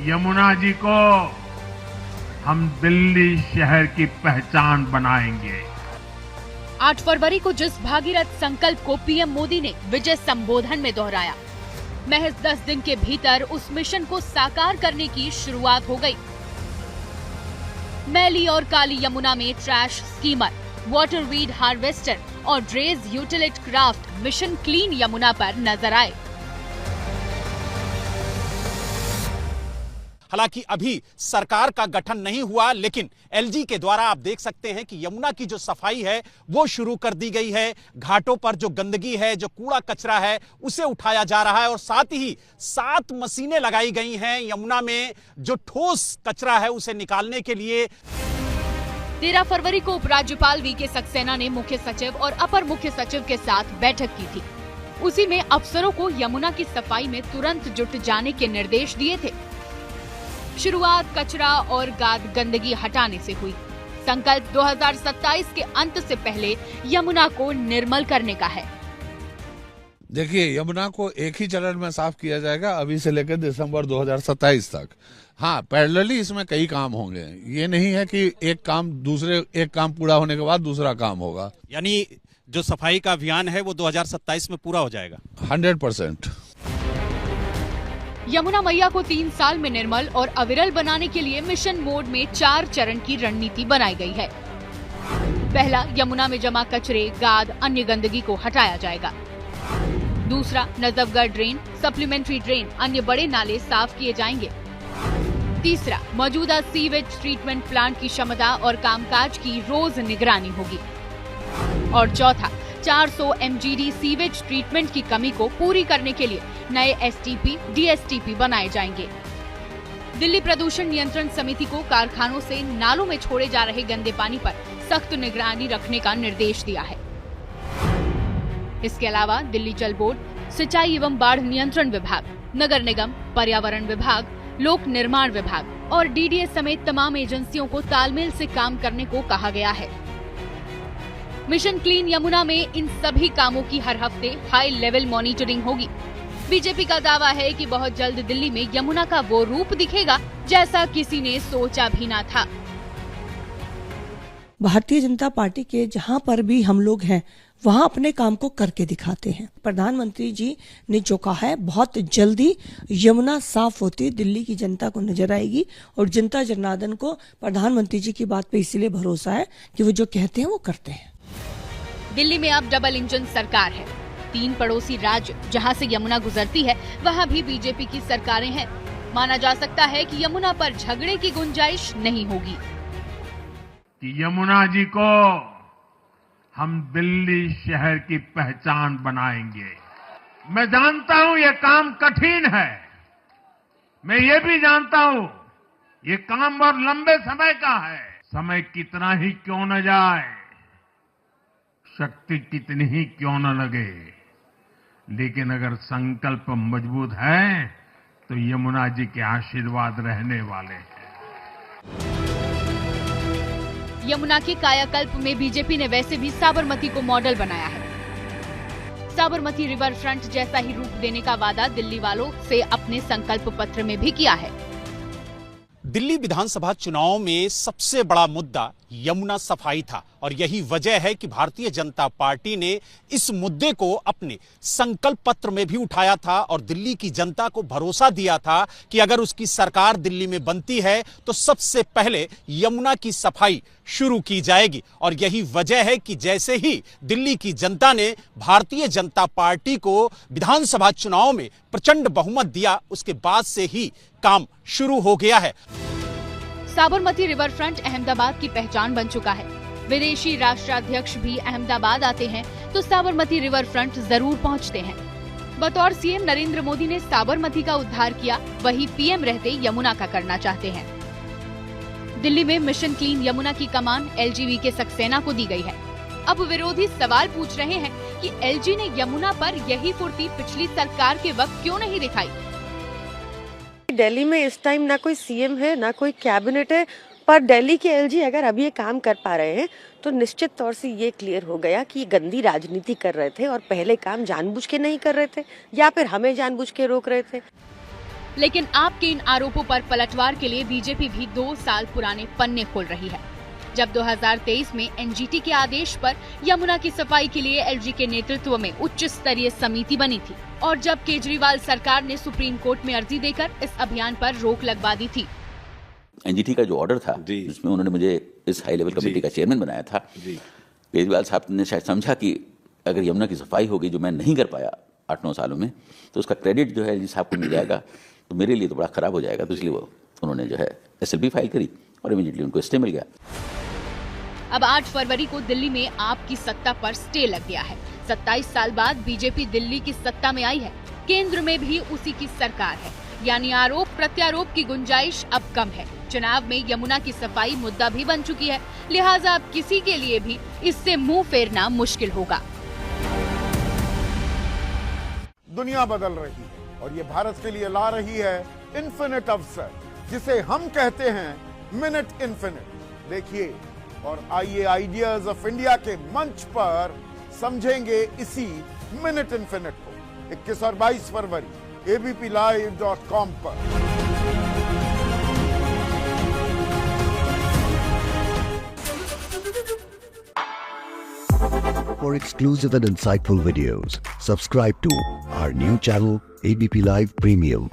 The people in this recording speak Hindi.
यमुना जी को हम दिल्ली शहर की पहचान बनाएंगे। 8 फरवरी को जिस भागीरथ संकल्प को पीएम मोदी ने विजय संबोधन में दोहराया, महज 10 दिन के भीतर उस मिशन को साकार करने की शुरुआत हो गई। मैली और काली यमुना में trash skimmer, water weed harvester और dredge utility craft mission clean Yamuna पर नजर आए। हालांकि अभी सरकार का गठन नहीं हुआ, लेकिन एलजी के द्वारा आप देख सकते हैं कि यमुना की जो सफाई है वो शुरू कर दी गई है। घाटों पर जो गंदगी है, जो कूड़ा कचरा है, उसे उठाया जा रहा है और साथ ही 7 मशीनें लगाई गई हैं यमुना में जो ठोस कचरा है उसे निकालने के लिए। 13 फरवरी को उपराज्यपाल वीके सक्सेना ने मुख्य सचिव और अपर मुख्य सचिव के साथ बैठक की थी। उसी में अफसरों को यमुना की सफाई में तुरंत जुट जाने के निर्देश दिए थे। शुरुआत कचरा और गाद गंदगी हटाने से हुई। संकल्प 2027 के अंत से पहले यमुना को निर्मल करने का है। देखिए, यमुना को एक ही चरण में साफ किया जाएगा अभी से लेकर दिसंबर 2027 तक। हाँ, पैरेलली इसमें कई काम होंगे। ये नहीं है कि एक काम पूरा होने के बाद दूसरा काम होगा। यानी जो सफाई का अभियान है वो 2027 में पूरा हो जाएगा 100%। यमुना मैया को 3 साल में निर्मल और अविरल बनाने के लिए मिशन मोड में 4 चरण की रणनीति बनाई गई है। पहला, यमुना में जमा कचरे, गाद, अन्य गंदगी को हटाया जाएगा। दूसरा, नजफगढ़ ड्रेन, सप्लीमेंट्री ड्रेन, अन्य बड़े नाले साफ किए जाएंगे। तीसरा, मौजूदा सीवेज ट्रीटमेंट प्लांट की क्षमता और कामकाज की रोज निगरानी होगी। और चौथा, 400 MGD सीवेज ट्रीटमेंट की कमी को पूरी करने के लिए नए STP, DSTP बनाए जाएंगे। दिल्ली प्रदूषण नियंत्रण समिति को कारखानों से नालों में छोड़े जा रहे गंदे पानी पर सख्त निगरानी रखने का निर्देश दिया है। इसके अलावा दिल्ली जल बोर्ड, सिंचाई एवं बाढ़ नियंत्रण विभाग, नगर निगम, पर्यावरण विभाग, लोक निर्माण विभाग और DDA समेत तमाम एजेंसियों को तालमेल से काम करने को कहा गया है। मिशन क्लीन यमुना में इन सभी कामों की हर हफ्ते हाई लेवल मॉनिटरिंग होगी। बीजेपी का दावा है कि बहुत जल्द दिल्ली में यमुना का वो रूप दिखेगा जैसा किसी ने सोचा भी ना था। भारतीय जनता पार्टी के जहां पर भी हम लोग हैं वहां अपने काम को करके दिखाते हैं। प्रधानमंत्री जी ने जो कहा है, बहुत जल्दी यमुना साफ होती दिल्ली की जनता को नजर आएगी और जनता जनार्दन को प्रधानमंत्री जी की बात पे इसीलिए भरोसा है कि वो जो कहते हैं वो करते हैं। दिल्ली में अब डबल इंजन सरकार है। 3 पड़ोसी राज्य जहां से यमुना गुजरती है वहां भी बीजेपी की सरकारें हैं। माना जा सकता है कि यमुना पर झगड़े की गुंजाइश नहीं होगी। यमुना जी को हम दिल्ली शहर की पहचान बनाएंगे। मैं जानता हूं ये काम कठिन है, मैं ये भी जानता हूं ये काम बहुत लंबे समय का है। समय कितना ही क्यों न जाए, शक्ति कितनी ही क्यों न लगे, लेकिन अगर संकल्प मजबूत है तो यमुना जी के आशीर्वाद रहने वाले हैं। यमुना के कायाकल्प में बीजेपी ने वैसे भी साबरमती को मॉडल बनाया है। साबरमती रिवर फ्रंट जैसा ही रूप देने का वादा दिल्ली वालों से अपने संकल्प पत्र में भी किया है। दिल्ली विधानसभा चुनाव में सबसे बड़ा मुद्दा यमुना सफाई था और यही वजह है कि भारतीय जनता पार्टी ने इस मुद्दे को अपने संकल्प पत्र में भी उठाया था और दिल्ली की जनता को भरोसा दिया था कि अगर उसकी सरकार दिल्ली में बनती है तो सबसे पहले यमुना की सफाई शुरू की जाएगी। और यही वजह है कि जैसे ही दिल्ली की जनता ने भारतीय जनता पार्टी को विधानसभा चुनाव में प्रचंड बहुमत दिया, उसके बाद से ही काम शुरू हो गया है। साबरमती रिवर फ्रंट अहमदाबाद की पहचान बन चुका है। विदेशी राष्ट्राध्यक्ष भी अहमदाबाद आते हैं तो साबरमती रिवर फ्रंट जरूर पहुंचते हैं। बतौर सीएम नरेंद्र मोदी ने साबरमती का उद्धार किया, वही पीएम रहते यमुना का करना चाहते हैं। दिल्ली में मिशन क्लीन यमुना की कमान एलजी के सक्सेना को दी गई है। अब विरोधी सवाल पूछ रहे हैं कि एलजी ने यमुना पर यही फुर्ती पिछली सरकार के वक्त क्यों नहीं दिखाई। दिल्ली में इस टाइम ना कोई सीएम है ना कोई कैबिनेट है, पर दिल्ली के एलजी अगर अभी ये काम कर पा रहे हैं तो निश्चित तौर से ये क्लियर हो गया कि ये गंदी राजनीति कर रहे थे और पहले काम जानबूझ के नहीं कर रहे थे या फिर हमें जानबूझ के रोक रहे थे। लेकिन आपके इन आरोपों पर पलटवार के लिए बीजेपी भी 2 साल पुराने पन्ने खोल रही है। जब 2023 में एनजीटी के आदेश पर यमुना की सफाई के लिए एलजी के नेतृत्व में उच्च स्तरीय समिति बनी थी और जब केजरीवाल सरकार ने सुप्रीम कोर्ट में अर्जी देकर इस अभियान पर रोक लगवा दी थी। एनजीटी का जो ऑर्डर था जिसमें उन्होंने मुझे इस हाई लेवल कमेटी का चेयरमैन बनाया था, केजरीवाल साहब ने शायद समझा कि अगर यमुना की सफाई होगी जो मैं नहीं कर पाया 8-9 सालों में, तो उसका क्रेडिट जो है एलजी साहब को मिल जाएगा, तो मेरे लिए तो बड़ा खराब हो जाएगा। तो इसलिए उन्होंने जो है एसएलपी फाइल करी और इमीडिएटली उनको स्टे मिल गया। अब 8 फरवरी को दिल्ली में आपकी सत्ता पर स्टे लग गया है। 27 साल बाद बीजेपी दिल्ली की सत्ता में आई है, केंद्र में भी उसी की सरकार है, यानी आरोप प्रत्यारोप की गुंजाइश अब कम है। चुनाव में यमुना की सफाई मुद्दा भी बन चुकी है, लिहाजा अब किसी के लिए भी इससे मुंह फेरना मुश्किल होगा। दुनिया बदल रही है और ये भारत के लिए ला रही है इन्फिनिट अवसर, जिसे हम कहते हैं मिनट इन्फिनिट। देखिए और आइए आइडियाज ऑफ इंडिया के मंच पर समझेंगे इसी मिनट इन्फिनिट को 21 और 22 फरवरी abplive.com पर। For exclusive and insightful videos, subscribe to our new channel ABP Live Premium.